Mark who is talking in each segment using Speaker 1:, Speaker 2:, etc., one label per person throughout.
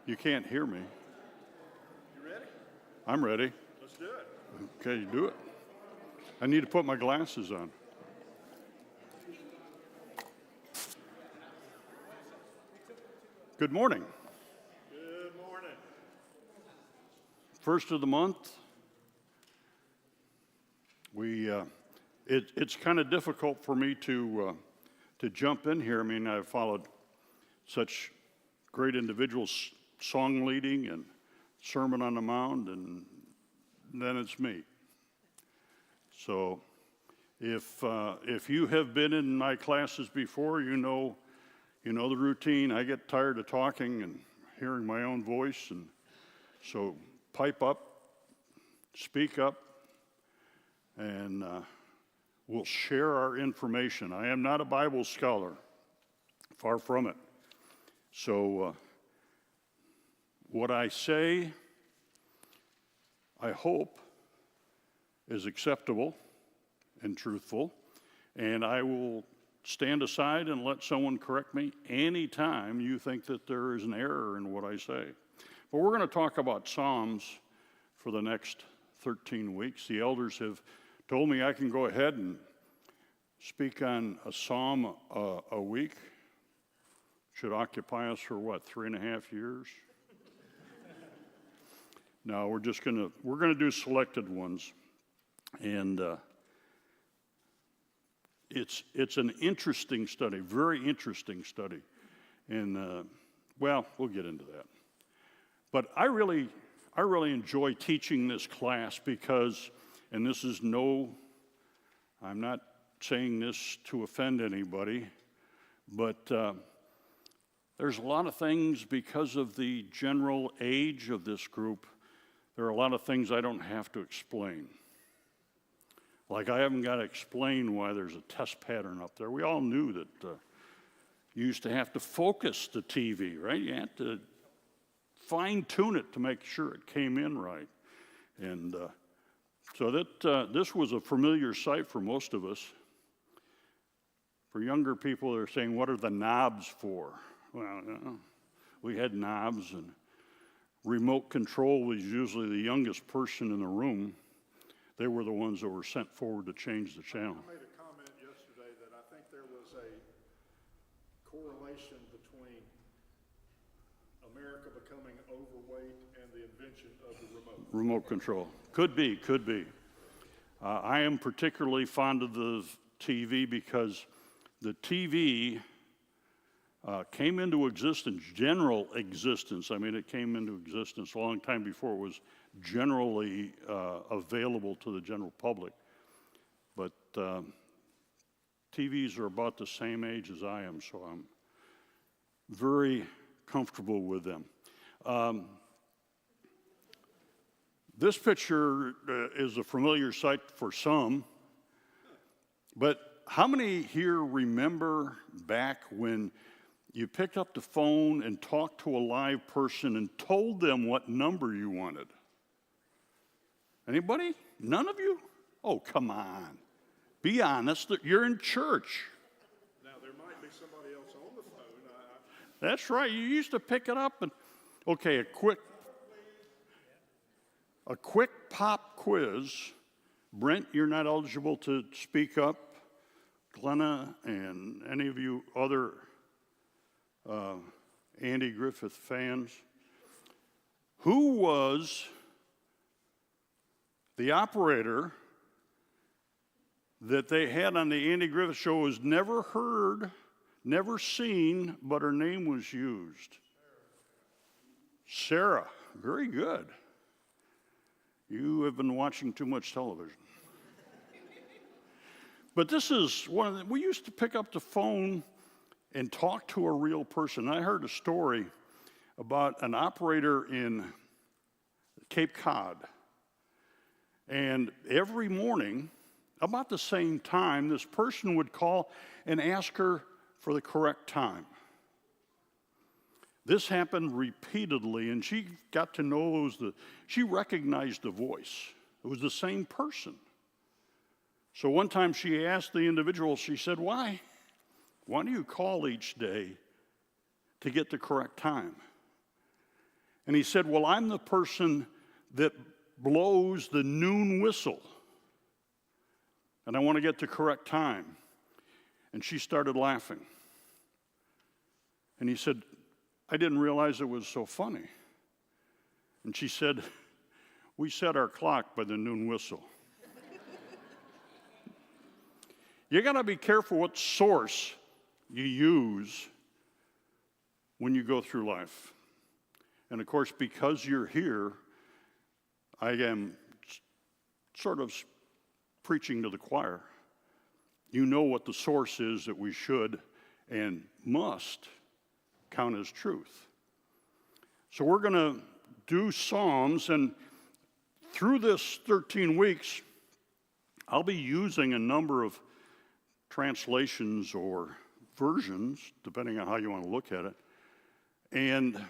Speaker 1: You can't hear me.
Speaker 2: You ready?
Speaker 1: I'm ready.
Speaker 2: Let's do it.
Speaker 1: Okay, you do it. I need to put my glasses on. Good morning.
Speaker 2: Good morning.
Speaker 1: First of the month. It's kind of difficult for me to jump in here. I mean, I've followed such great individuals, song leading and Sermon on the Mount, and then it's me. So, if you have been in my classes before, you know the routine. I get tired of talking and hearing my own voice, and so pipe up, speak up, and we'll share our information. I am not a Bible scholar, far from it. So what I say, I hope, is acceptable and truthful, and I will stand aside and let someone correct me anytime you think that there is an error in what I say. But we're going to talk about Psalms for the next 13 weeks. The elders have told me I can go ahead and speak on a psalm a week. Should occupy us for what, 3.5 years? No, we're gonna do selected ones, and it's an interesting study, very interesting study, and well, we'll get into that. But I really enjoy teaching this class because, and this is I'm not saying this to offend anybody, but there's a lot of things, because of the general age of this group, there are a lot of things I don't have to explain. Like I haven't got to explain why there's a test pattern up there. We all knew that you used to have to focus the TV, right? You had to fine tune it to make sure it came in right. And so that this was a familiar sight for most of us. For younger people, they're saying, what are the knobs for? Well, we had knobs, and remote control was usually the youngest person in the room. They were the ones that were sent forward to change the channel.
Speaker 2: I made a comment yesterday that I think there was a correlation between America becoming overweight and the invention of the remote.
Speaker 1: Remote control. Could be. I am particularly fond of the TV because the TV came into existence, general existence. I mean, it came into existence a long time before it was generally available to the general public. But TVs are about the same age as I am, so I'm very comfortable with them. This picture is a familiar sight for some, but how many here remember back when you picked up the phone and talked to a live person and told them what number you wanted? Anybody? None of you? Oh, come on. Be honest. You're in church.
Speaker 2: Now, there might be somebody else on the phone.
Speaker 1: That's right. You used to pick it up and, okay, a quick pop quiz. Brent, you're not eligible to speak up. Glenna and any of you other Andy Griffith fans. Who was the operator that they had on the Andy Griffith show was never heard, never seen, but her name was used? Sarah. Very good. You have been watching too much television. But this is we used to pick up the phone and talk to a real person. I heard a story about an operator in Cape Cod. And every morning, about the same time, this person would call and ask her for the correct time. This happened repeatedly, and she got to know she recognized the voice. It was the same person. So one time she asked the individual, she said, why do you call each day to get the correct time? And he said, well, I'm the person that blows the noon whistle. And I want to get the correct time. And she started laughing. And he said, I didn't realize it was so funny. And she said, we set our clock by the noon whistle. You got to be careful what source you use when you go through life. And of course, because you're here, I am sort of preaching to the choir. You know what the source is that we should and must count as truth. So we're going to do Psalms, and through this 13 weeks, I'll be using a number of translations or versions, depending on how you want to look at it. And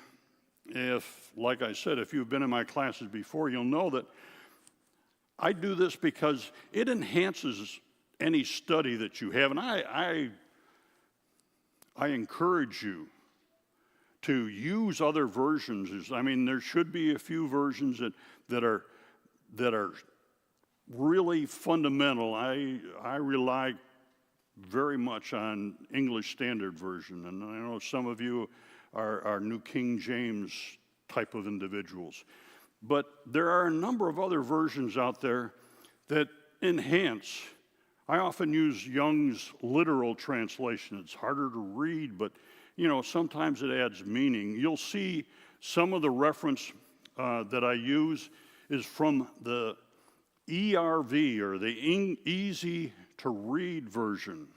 Speaker 1: if, like I said, if you've been in my classes before, you'll know that I do this because it enhances any study that you have. And I encourage you to use other versions. I mean, there should be a few versions that are really fundamental. I rely very much on English Standard Version, and I know some of you are New King James type of individuals. But there are a number of other versions out there that enhance. I often use Young's literal translation. It's harder to read, but sometimes it adds meaning. You'll see some of the reference that I use is from the ERV, or the Easy to Read version.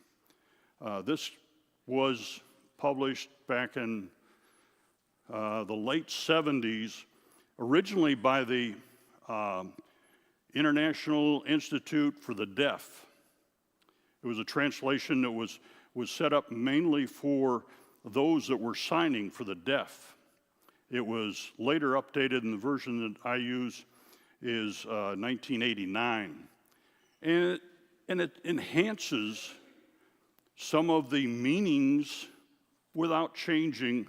Speaker 1: This was published back in the late 70s, originally by the International Institute for the Deaf. It was a translation that was set up mainly for those that were signing for the deaf. It was later updated, and the version that I use is 1989. And it enhances some of the meanings without changing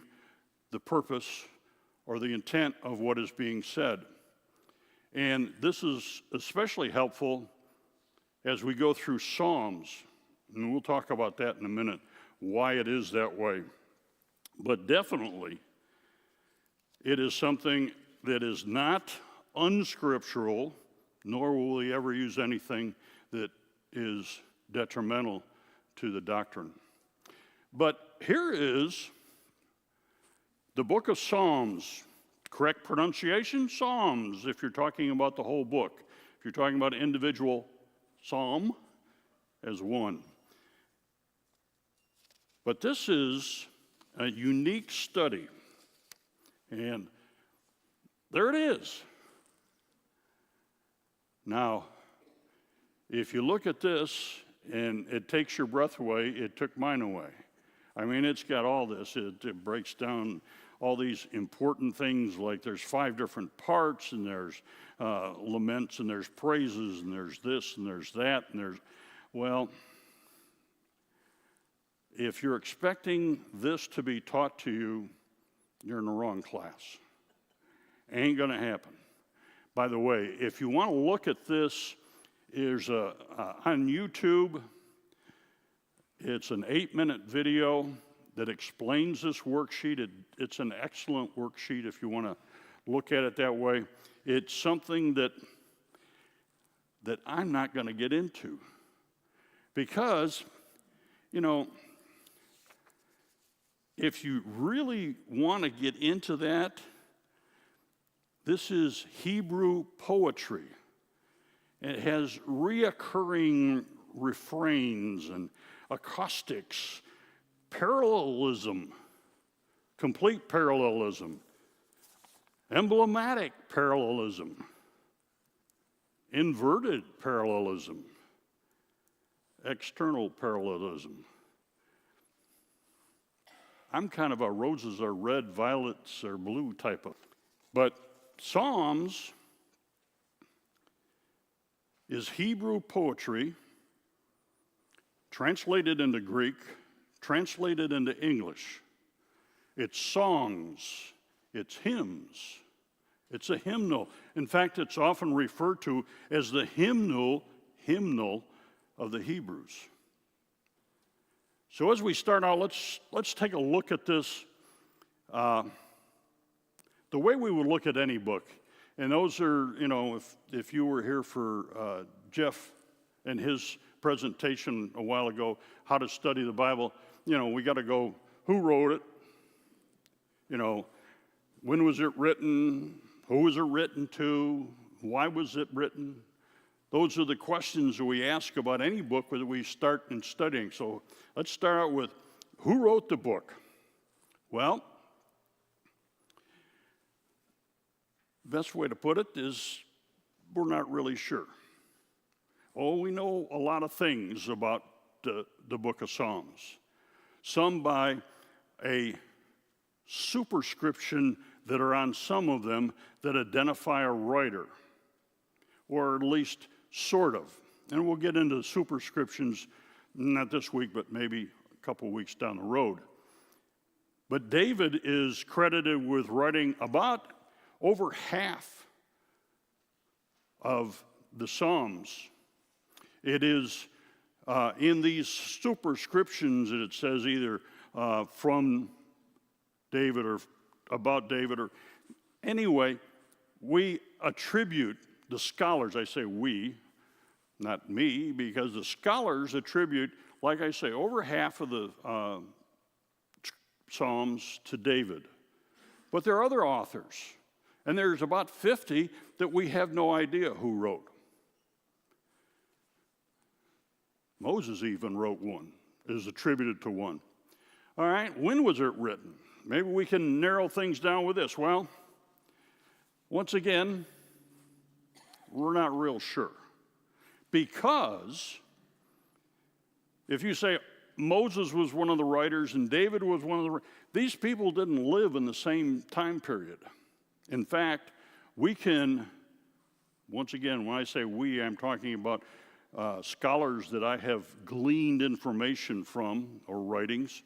Speaker 1: the purpose or the intent of what is being said. And this is especially helpful as we go through Psalms, and we'll talk about that in a minute, why it is that way. But definitely, it is something that is not unscriptural, nor will we ever use anything that is detrimental to the doctrine. But here is the book of Psalms. Correct pronunciation? Psalms, if you're talking about the whole book. If you're talking about an individual psalm, as one. But this is a unique study. And there it is. Now, if you look at this and it takes your breath away, it took mine away. I mean, it's got all this. It breaks down all these important things, like there's 5 different parts, and there's laments, and there's praises, and there's this, and there's that, and there's, well, if you're expecting this to be taught to you, you're in the wrong class. Ain't going to happen. By the way, if you want to look at this, there's on YouTube, it's an 8-minute video that explains this worksheet. It's an excellent worksheet if you want to look at it that way. It's something that I'm not going to get into because, if you really want to get into that, this is Hebrew poetry. It has reoccurring refrains and acoustics, parallelism, complete parallelism, emblematic parallelism, inverted parallelism, external parallelism. I'm kind of a roses are red, violets are blue type of. But Psalms is Hebrew poetry translated into Greek, translated into English. It's songs, it's hymns, It's a hymnal. In fact, it's often referred to as the hymnal of the Hebrews. So as we start out, let's take a look at this the way we would look at any book. And those are, if you were here for Jeff and his presentation a while ago, how to study the Bible, we got to go, who wrote it? When was it written? Who was it written to? Why was it written? Those are the questions that we ask about any book that we start in studying. So let's start out with, who wrote the book? Well, best way to put it is, we're not really sure. Oh, we know a lot of things about the book of Psalms. Some by a superscription that are on some of them that identify a writer, or at least sort of. And we'll get into superscriptions, not this week, but maybe a couple weeks down the road. But David is credited with writing about over half of the Psalms. It is in these superscriptions that it says either from David or about David, or anyway, we attribute, the scholars, I say we, not me, because the scholars attribute, like I say, over half of the Psalms to David. But there are other authors, and there's about 50 that we have no idea who wrote. Moses even wrote one, is attributed to one. All right, when was it written? Maybe we can narrow things down with this. Well, once again, we're not real sure. Because if you say Moses was one of the writers and David was one of the writers, these people didn't live in the same time period. In fact, we can, once again, when I say we, I'm talking about scholars that I have gleaned information from, or writings.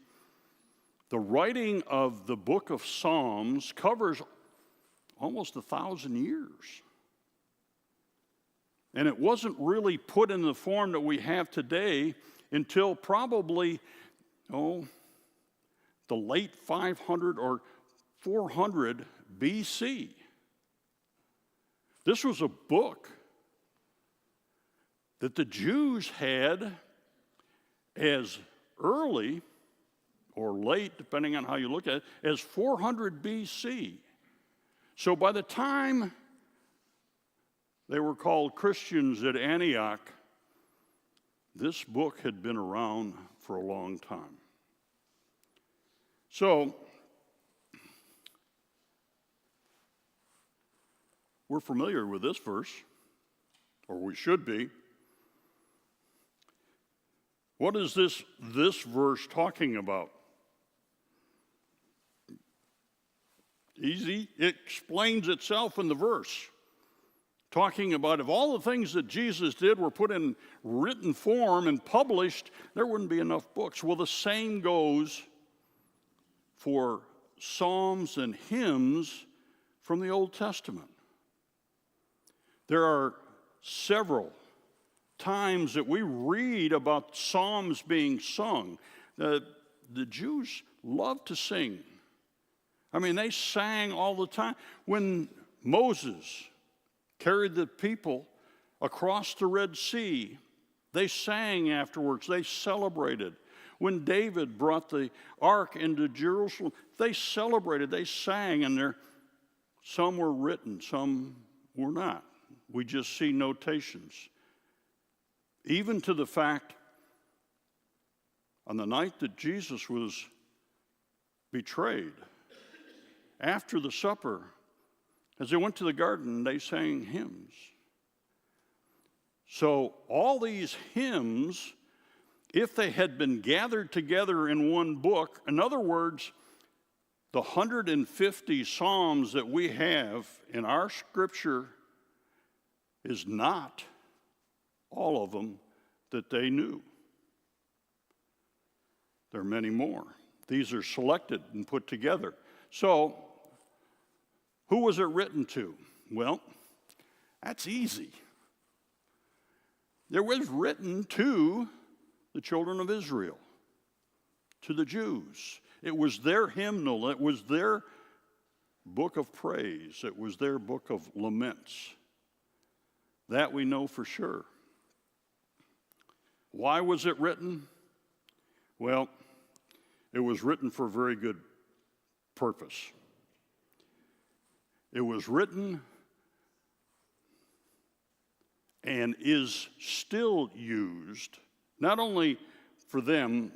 Speaker 1: The writing of the book of Psalms covers almost 1,000 years. And it wasn't really put in the form that we have today until probably, the late 500 or 400 BC. This was a book that the Jews had as early or late, depending on how you look at it, as 400 BC. So by the time they were called Christians at Antioch, this book had been around for a long time. So we're familiar with this verse, or we should be. What is this verse talking about? Easy. It explains itself in the verse. Talking about if all the things that Jesus did were put in written form and published, there wouldn't be enough books. Well, the same goes for psalms and hymns from the Old Testament. There are several times that we read about psalms being sung. The Jews love to sing. I mean, they sang all the time. When Moses carried the people across the Red Sea, they sang afterwards. They celebrated. When David brought the ark into Jerusalem, they celebrated. They sang, and some were written, some were not. We just see notations. Even to the fact, on the night that Jesus was betrayed, after the supper, as they went to the garden, they sang hymns. So all these hymns, if they had been gathered together in one book, in other words, the 150 psalms that we have in our scripture is not all of them that they knew. There are many more. These are selected and put together. So Who was it written to? Well, that's easy. It was written to the children of Israel, to the Jews. It was their hymnal. It was their book of praise. It was their book of laments. That we know for sure. Why was it written? Well, it was written for a very good purpose. It was written and is still used, not only for them,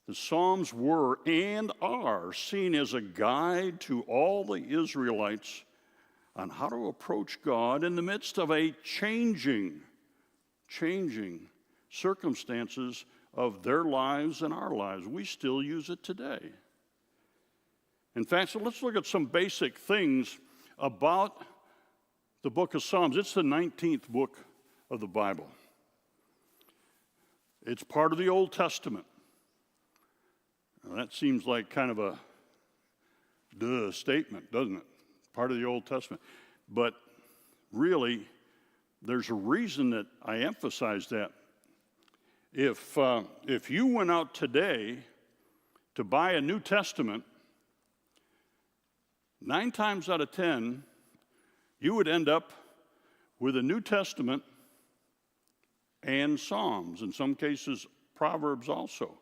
Speaker 1: the Psalms were and are seen as a guide to all the Israelites on how to approach God in the midst of a changing circumstances of their lives and our lives. We still use it today. In fact, so let's look at some basic things about the book of Psalms. It's the 19th book of the Bible. It's part of the Old Testament. Now, that seems like kind of a duh statement, doesn't it? Part of the Old Testament. But really, there's a reason that I emphasize that. If you went out today to buy a New Testament, 9 times out of 10, you would end up with a New Testament and Psalms, in some cases, Proverbs also.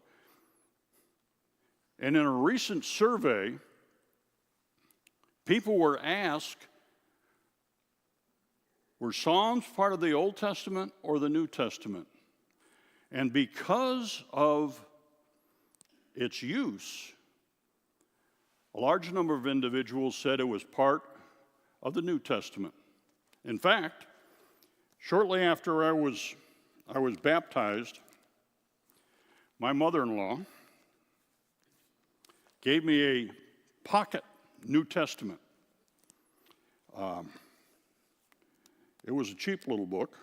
Speaker 1: And in a recent survey, people were asked, were Psalms part of the Old Testament or the New Testament? And because of its use, a large number of individuals said it was part of the New Testament. In fact, shortly after I was baptized, my mother-in-law gave me a pocket New Testament. It was a cheap little book,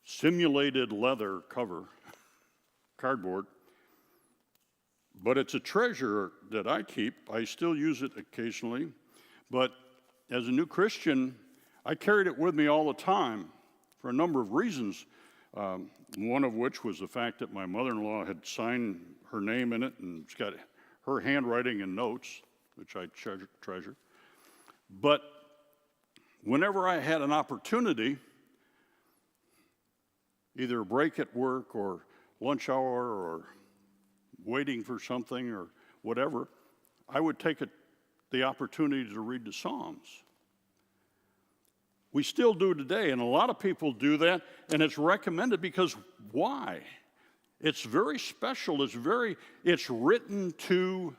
Speaker 1: simulated leather cover, cardboard, but it's a treasure that I keep. I still use it occasionally, but as a new Christian, I carried it with me all the time for a number of reasons, one of which was the fact that my mother-in-law had signed her name in it, and it's got her handwriting and notes, which I treasure. But whenever I had an opportunity, either a break at work or lunch hour or waiting for something or whatever, I would take the opportunity to read the Psalms. We still do today, and a lot of people do that, and it's recommended because why? It's very special. It's written to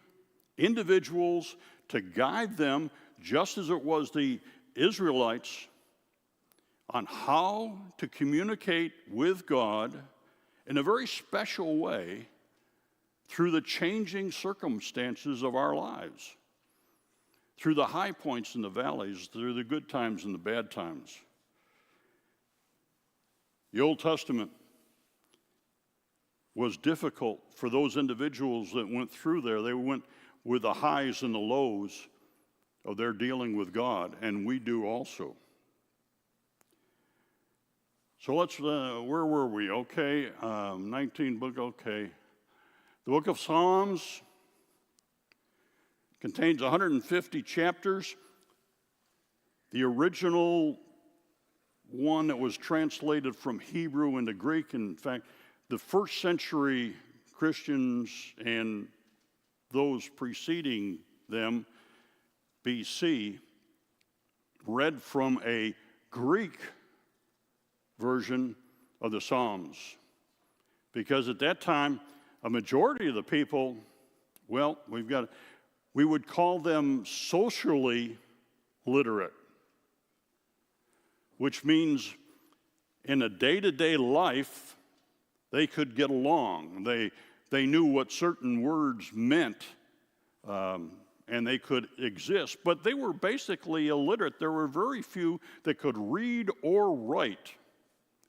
Speaker 1: individuals to guide them, just as it was the Israelites, on how to communicate with God in a very special way through the changing circumstances of our lives, through the high points and the valleys, through the good times and the bad times. The Old Testament was difficult for those individuals that went through there. They went with the highs and the lows of their dealing with God, and we do also. So where were we? Okay, 19 book, okay. The book of Psalms contains 150 chapters. The original one that was translated from Hebrew into Greek, in fact, the first century Christians and those preceding them, BC, read from a Greek version of the Psalms. Because at that time, a majority of the people, well, we would call them socially literate, which means in a day-to-day life, they could get along. They knew what certain words meant, and they could exist, but they were basically illiterate. There were very few that could read or write,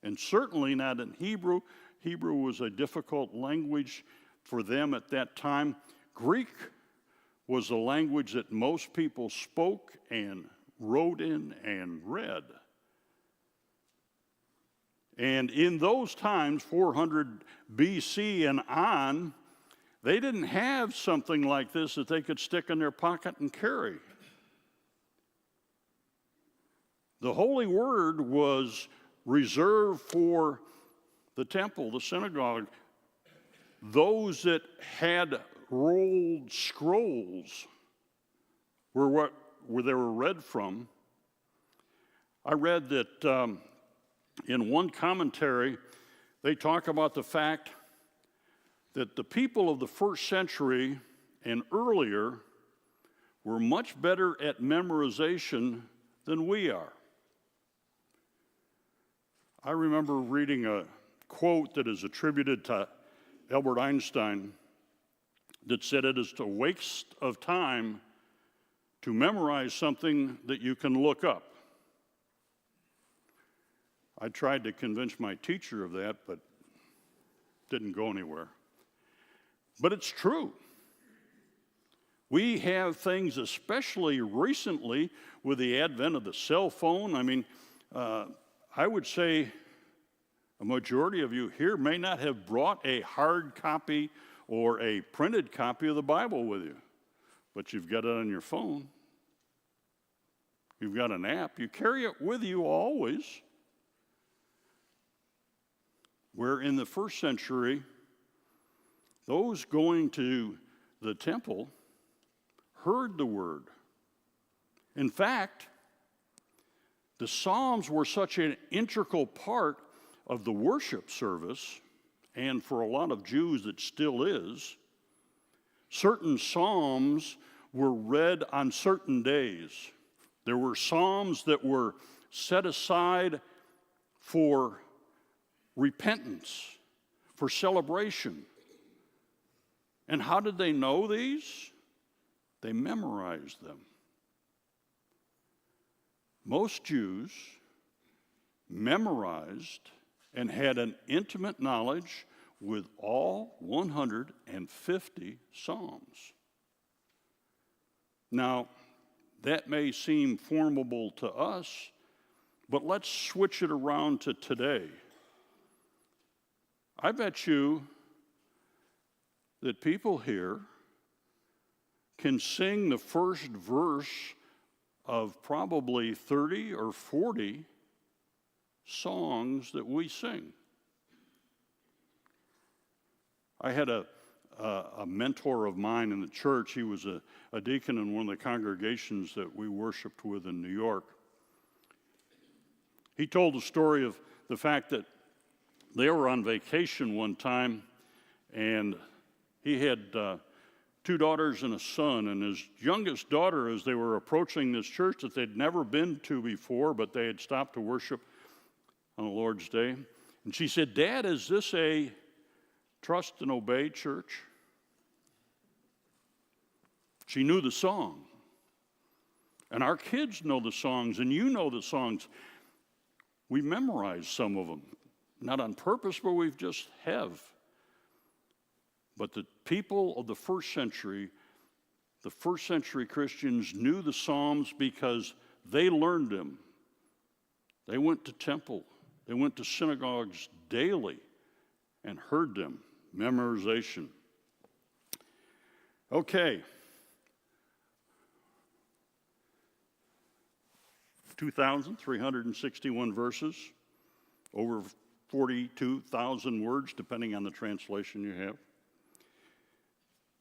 Speaker 1: and certainly not in Hebrew. Hebrew was a difficult language for them at that time. Greek was the language that most people spoke and wrote in and read. And in those times, 400 BC and on, they didn't have something like this that they could stick in their pocket and carry. The Holy Word was reserved for the temple, the synagogue, those that had rolled scrolls where they were read from. I read that in one commentary, they talk about the fact that the people of the first century and earlier were much better at memorization than we are. I remember reading a quote that is attributed to Albert Einstein that said it is a waste of time to memorize something that you can look up. I tried to convince my teacher of that, but didn't go anywhere. But it's true. We have things, especially recently with the advent of the cell phone. I mean, I would say a majority of you here may not have brought a hard copy or a printed copy of the Bible with you, but you've got it on your phone. You've got an app. You carry it with you always. Where in the first century, those going to the temple heard the word. In fact, the Psalms were such an integral part of the worship service, and for a lot of Jews it still is. Certain Psalms were read on certain days. There were Psalms that were set aside for repentance, for celebration. And how did they know these? They memorized them. Most Jews memorized and had an intimate knowledge with all 150 Psalms. Now, that may seem formidable to us, but let's switch it around to today. I bet you that people here can sing the first verse of probably 30 or 40 songs that we sing. I had a mentor of mine in the church. He was a deacon in one of the congregations that we worshiped with in New York. He told the story of the fact that they were on vacation one time, and he had 2 daughters and a son, and his youngest daughter, as they were approaching this church that they'd never been to before, but they had stopped to worship on the Lord's Day, and she said, "Dad, is this a trust and obey church?" She knew the song. And our kids know the songs, and you know the songs. We memorize some of them. Not on purpose, but we just have. But the people of the first century Christians knew the Psalms because they learned them. They went to temple. They went to synagogues daily and heard them. Memorization. Okay. 2,361 verses, over 42,000 words, depending on the translation you have.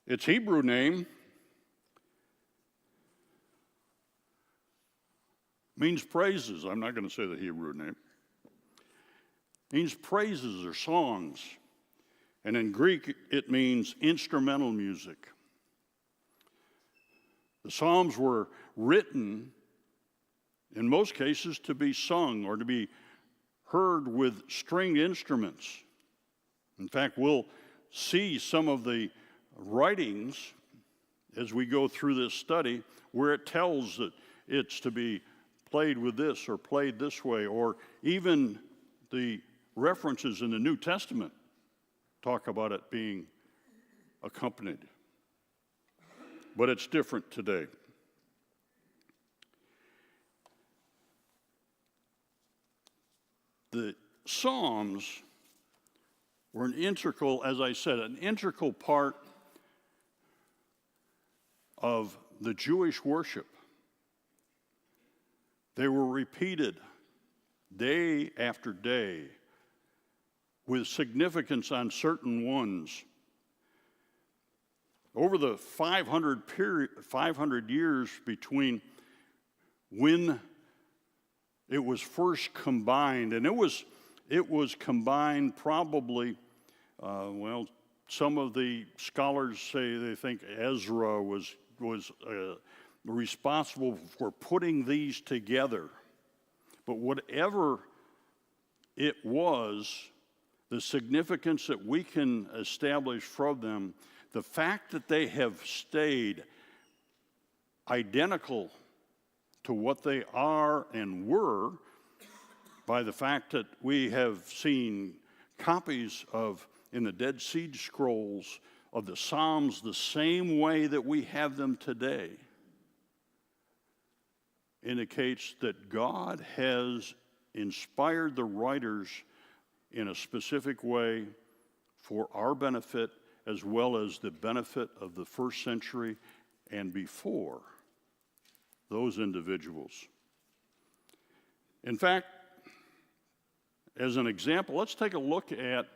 Speaker 1: Its Hebrew name means praises. I'm not going to say the Hebrew name. Means praises or songs. And in Greek, it means instrumental music. The Psalms were written, in most cases, to be sung or to be heard with stringed instruments. In fact, we'll see some of the writings as we go through this study where it tells that it's to be played with this or played this way, or even the references in the New Testament talk about it being accompanied. but it's different today. The Psalms were an integral, as I said, an integral part of the Jewish worship. They were repeated day after day with significance on certain ones. Over the 500 years between when it was first combined, and it was combined probably, some of the scholars say they think Ezra was responsible for putting these together. But whatever it was, the significance that we can establish from them, the fact that they have stayed identical to what they are and were, by the fact that we have seen copies of, in the Dead Sea Scrolls, of the Psalms the same way that we have them today, indicates that God has inspired the writers in a specific way for our benefit as well as the benefit of the first century and before those individuals. In fact, as an example, let's take a look at,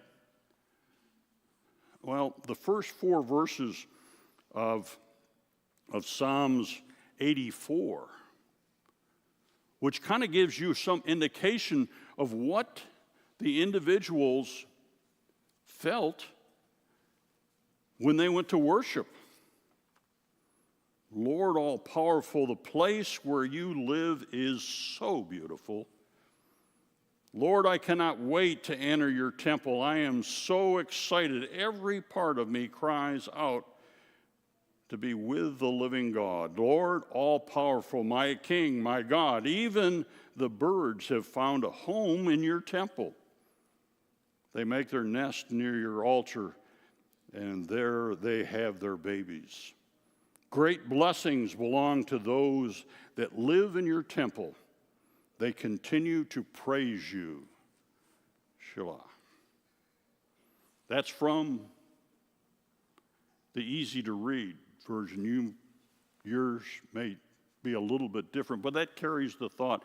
Speaker 1: the first 4 verses of Psalms 84, which kind of gives you some indication of what the individuals felt when they went to worship. Lord all-powerful, the place where you live is so beautiful. Lord, I cannot wait to enter your temple. I am so excited. Every part of me cries out to be with the living God. Lord, all-powerful, my King, my God, even the birds have found a home in your temple. They make their nest near your altar, and there they have their babies. Great blessings belong to those that live in your temple. They continue to praise you. Selah. That's from the easy-to-read version. Yours may be a little bit different, but that carries the thought.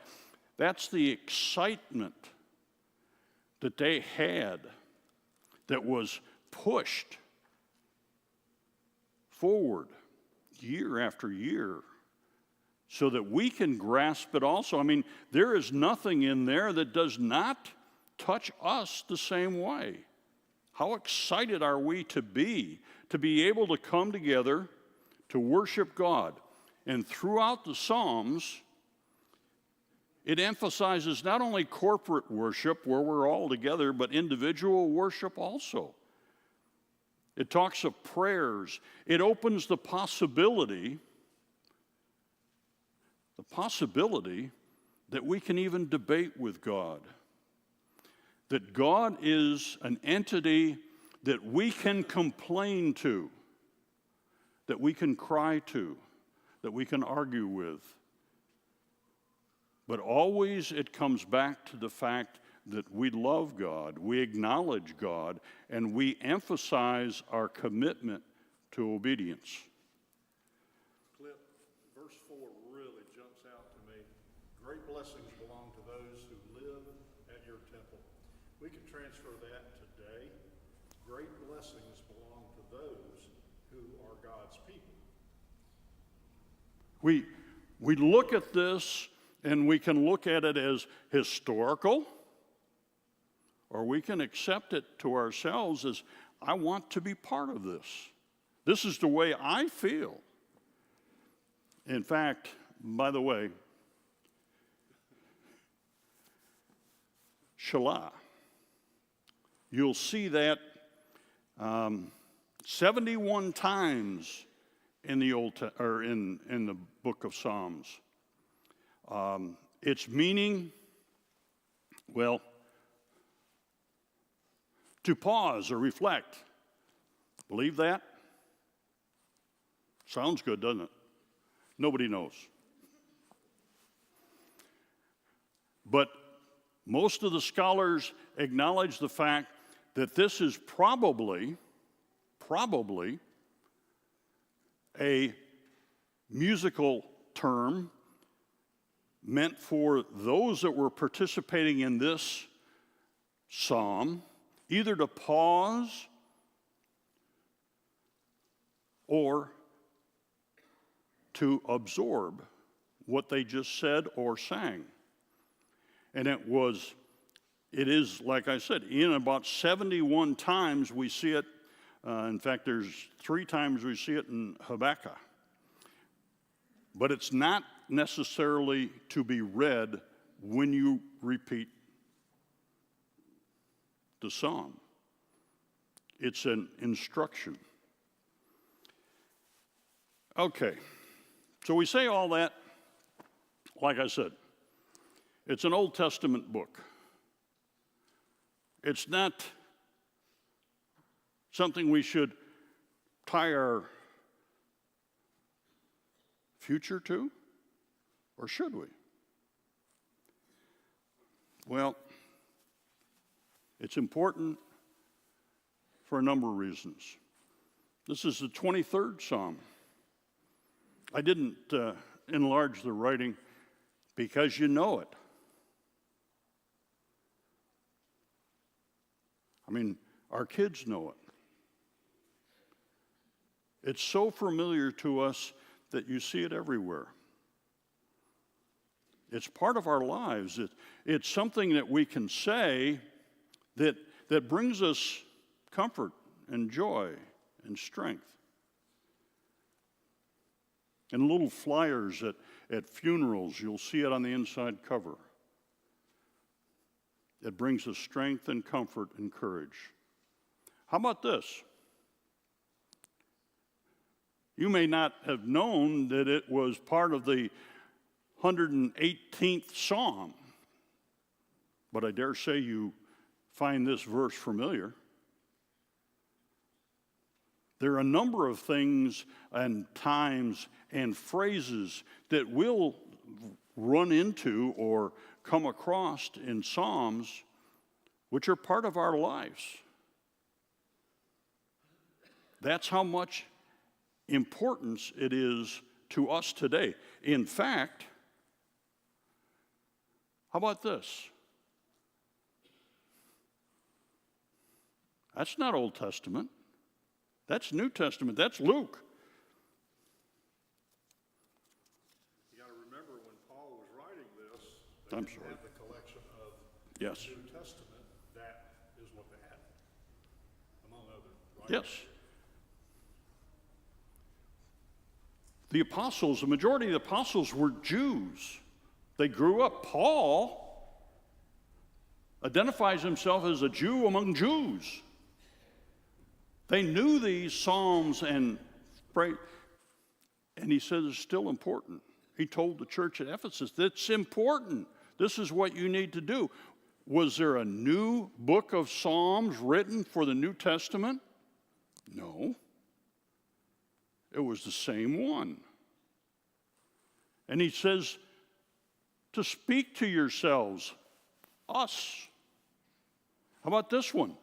Speaker 1: That's the excitement that they had that was pushed forward year after year so that we can grasp it also. I mean, there is nothing in there that does not touch us the same way. How excited are we to be able to come together to worship God? And throughout the Psalms, it emphasizes not only corporate worship where we're all together, but individual worship also. It talks of prayers. It opens the possibility that we can even debate with God. That God is an entity that we can complain to, that we can cry to, that we can argue with. But always it comes back to the fact that we love God, we acknowledge God, and we emphasize our commitment to obedience.
Speaker 2: Clip, verse 4 really jumps out to me. Great blessings belong to those who live at your temple. We can transfer that today. Great blessings belong to those who are God's people.
Speaker 1: We look at this and we can look at it as historical, or we can accept it to ourselves as, I want to be part of this. This is the way I feel. In fact, by the way, Selah, you'll see that 71 times in the in the book of Psalms. Its meaning, to pause or reflect. Believe that? Sounds good, doesn't it? Nobody knows. But most of the scholars acknowledge the fact that this is probably a musical term meant for those that were participating in this psalm, either to pause or to absorb what they just said or sang. And it is, like I said, in about 71 times we see it. In fact, there's 3 times we see it in Habakkuk. But it's not necessarily to be read when you repeat the psalm. It's an instruction. Okay, so we say all that, like I said, it's an Old Testament book. It's not something we should tie our future to, or should we? Well, it's important for a number of reasons. This is the 23rd Psalm. I didn't enlarge the writing because you know it. I mean, our kids know it. It's so familiar to us that you see it everywhere. It's part of our lives. It's something that we can say that brings us comfort and joy and strength. And little flyers at funerals, you'll see it on the inside cover. It brings us strength and comfort and courage. How about this? You may not have known that it was part of the 118th Psalm, but I dare say you find this verse familiar. There are a number of things and times and phrases that we'll run into or come across in Psalms which are part of our lives. That's how much importance it is to us today. In fact, how about this? That's not Old Testament. That's New Testament. That's Luke.
Speaker 2: You got to remember when Paul was writing this,
Speaker 1: I'm
Speaker 2: they
Speaker 1: sorry.
Speaker 2: had the collection of
Speaker 1: Yes.
Speaker 2: the New Testament. That is what they had, among other writers.
Speaker 1: Yes. The apostles, the majority of the apostles were Jews. They grew up. Paul identifies himself as a Jew among Jews. They knew these psalms and he says it's still important. He told the church at Ephesus, it's important. This is what you need to do. Was there a new book of Psalms written for the New Testament? No. It was the same one. And he says to speak to yourselves, us. How about this one?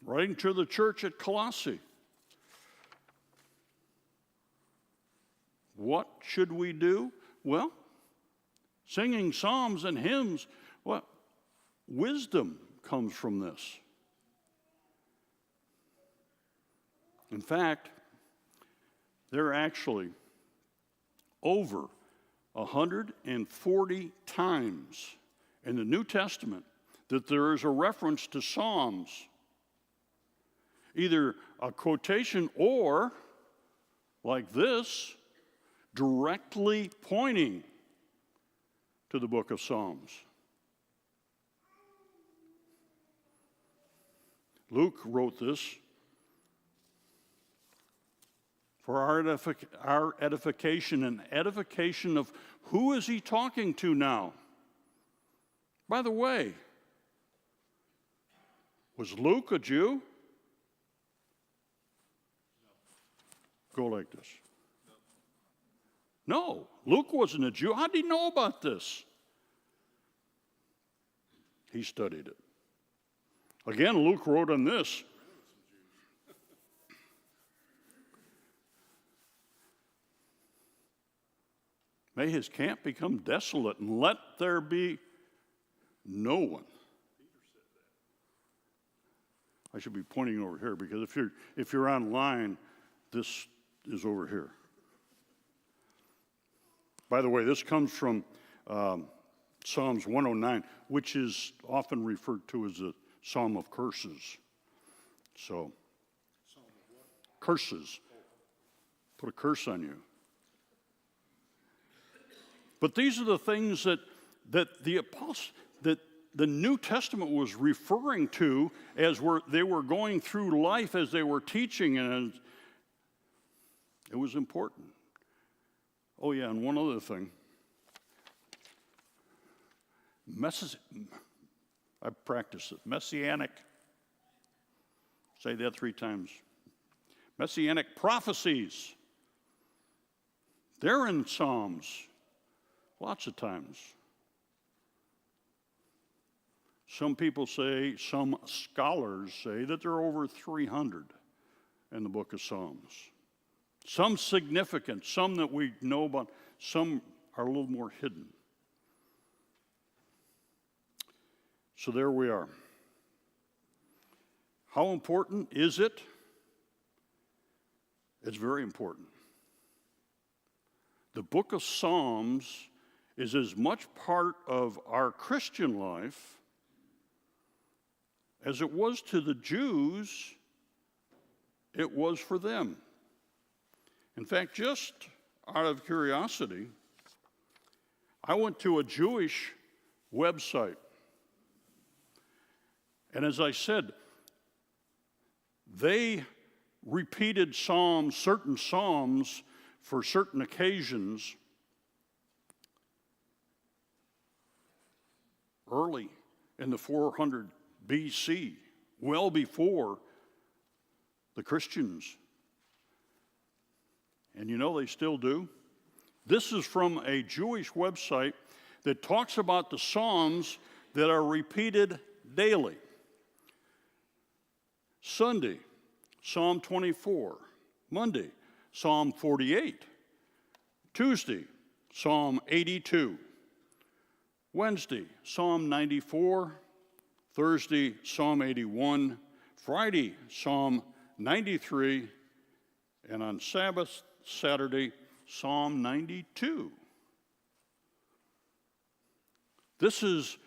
Speaker 1: Writing to the church at Colossae. What should we do? Well, singing psalms and hymns, well, wisdom comes from this. In fact, there are actually over 140 times in the New Testament that there is a reference to Psalms, either a quotation or, like this, directly pointing to the book of Psalms. Luke wrote this for our edification and edification of who is he talking to now? By the way, was Luke a Jew? go like this. No, Luke wasn't a Jew. How did he know about this? He studied it. Again, Luke wrote on this. May his camp become desolate, and let there be no one. I should be pointing over here, because if you're online, this is over here. By the way, this comes from Psalms 109, which is often referred to as a psalm of curses. So,
Speaker 2: Psalm of what?
Speaker 1: curses. Put a curse on you. But these are the things that the apostles, that the New Testament was referring to as they were going through life, as they were teaching, and it was important. Oh yeah, and one other thing. I practiced it. Messianic. Say that 3 times. Messianic prophecies. They're in Psalms. Lots of times. Some people say, some scholars say that there are over 300 in the book of Psalms. Some significant, some that we know about, some are a little more hidden. So there we are. How important is it? It's very important. The book of Psalms is as much part of our Christian life as it was to the Jews, it was for them. In fact, just out of curiosity, I went to a Jewish website. And as I said, they repeated certain psalms for certain occasions early in the 400 BC, well before the Christians. And you know they still do. This is from a Jewish website that talks about the Psalms that are repeated daily. Sunday, Psalm 24. Monday, Psalm 48. Tuesday, Psalm 82. Wednesday, Psalm 94. Thursday, Psalm 81. Friday, Psalm 93. And on Sabbath, Saturday, Psalm 92. This is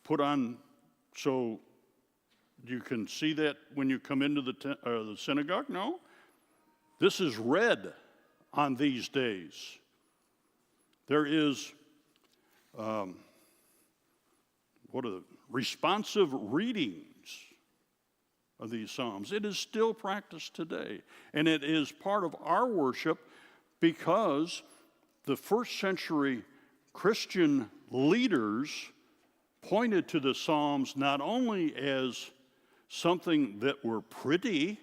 Speaker 1: put on so you can see that when you come into the synagogue? No. This is read on these days. There is responsive readings of these Psalms. It is still practiced today. And it is part of our worship because the first century Christian leaders pointed to the Psalms not only as something that were pretty,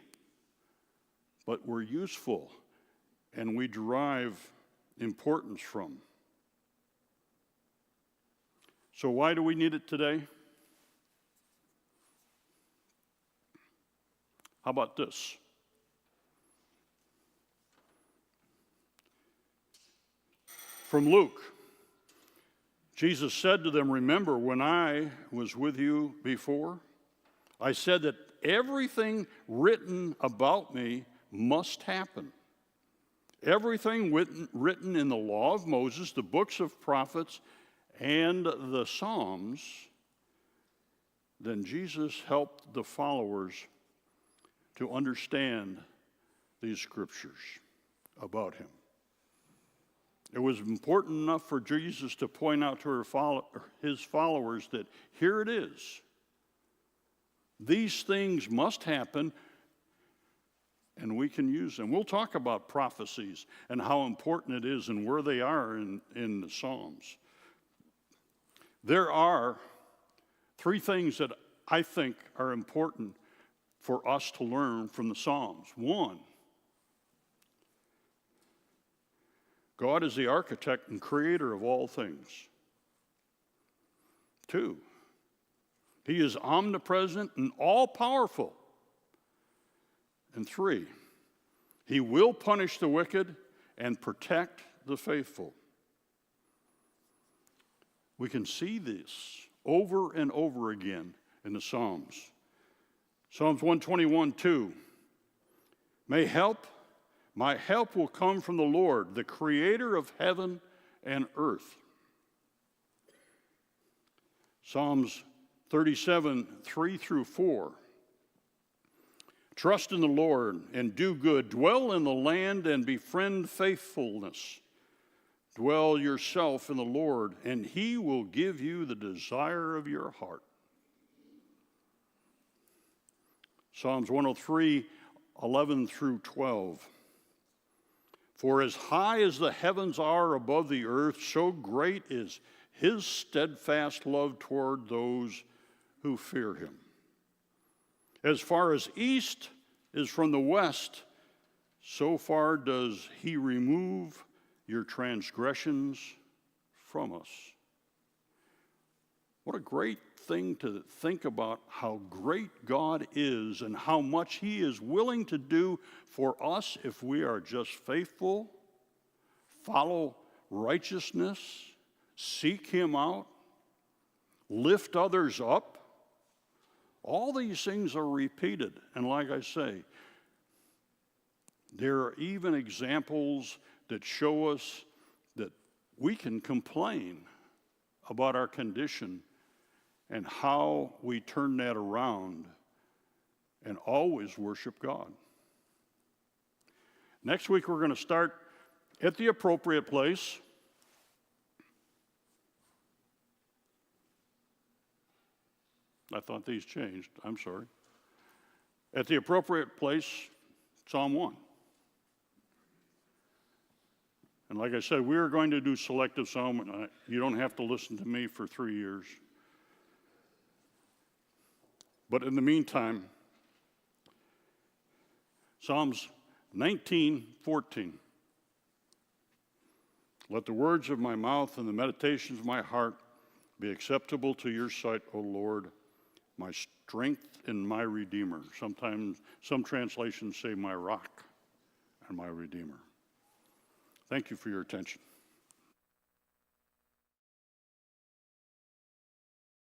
Speaker 1: but were useful, and we derive importance from. So why do we need it today? How about this? From Luke, Jesus said to them, "Remember when I was with you before? I said that everything written about me must happen. Everything written in the law of Moses, the books of prophets, and the Psalms." Then Jesus helped the followers to understand these scriptures about him. It was important enough for Jesus to point out to his followers that here it is. These things must happen, and we can use them. We'll talk about prophecies and how important it is and where they are in the Psalms. There are 3 things that I think are important for us to learn from the Psalms. One, God is the architect and creator of all things. Two, he is omnipresent and all-powerful. And three, he will punish the wicked and protect the faithful. We can see this over and over again in the Psalms. Psalms 121:2. My help will come from the Lord, the creator of heaven and earth. Psalms 37:3-4. Trust in the Lord and do good. Dwell in the land and befriend faithfulness. Dwell yourself in the Lord, and he will give you the desire of your heart. Psalms 103:11-12. For as high as the heavens are above the earth, so great is his steadfast love toward those who fear him. As far as east is from the west, so far does he remove your transgressions from us. What a great thing to think about how great God is and how much he is willing to do for us if we are just faithful, follow righteousness, seek him out, lift others up. All these things are repeated. And like I say, there are even examples that show us that we can complain about our condition and how we turn that around and always worship God. Next week, we're going to start at the appropriate place. I thought these changed. I'm sorry. At the appropriate place, Psalm 1. And like I said, we are going to do selective psalm. You don't have to listen to me for 3 years. But in the meantime, Psalms 19:14. Let the words of my mouth and the meditations of my heart be acceptable to your sight, O Lord, my strength and my Redeemer. Sometimes some translations say my rock and my Redeemer. Thank you for your attention.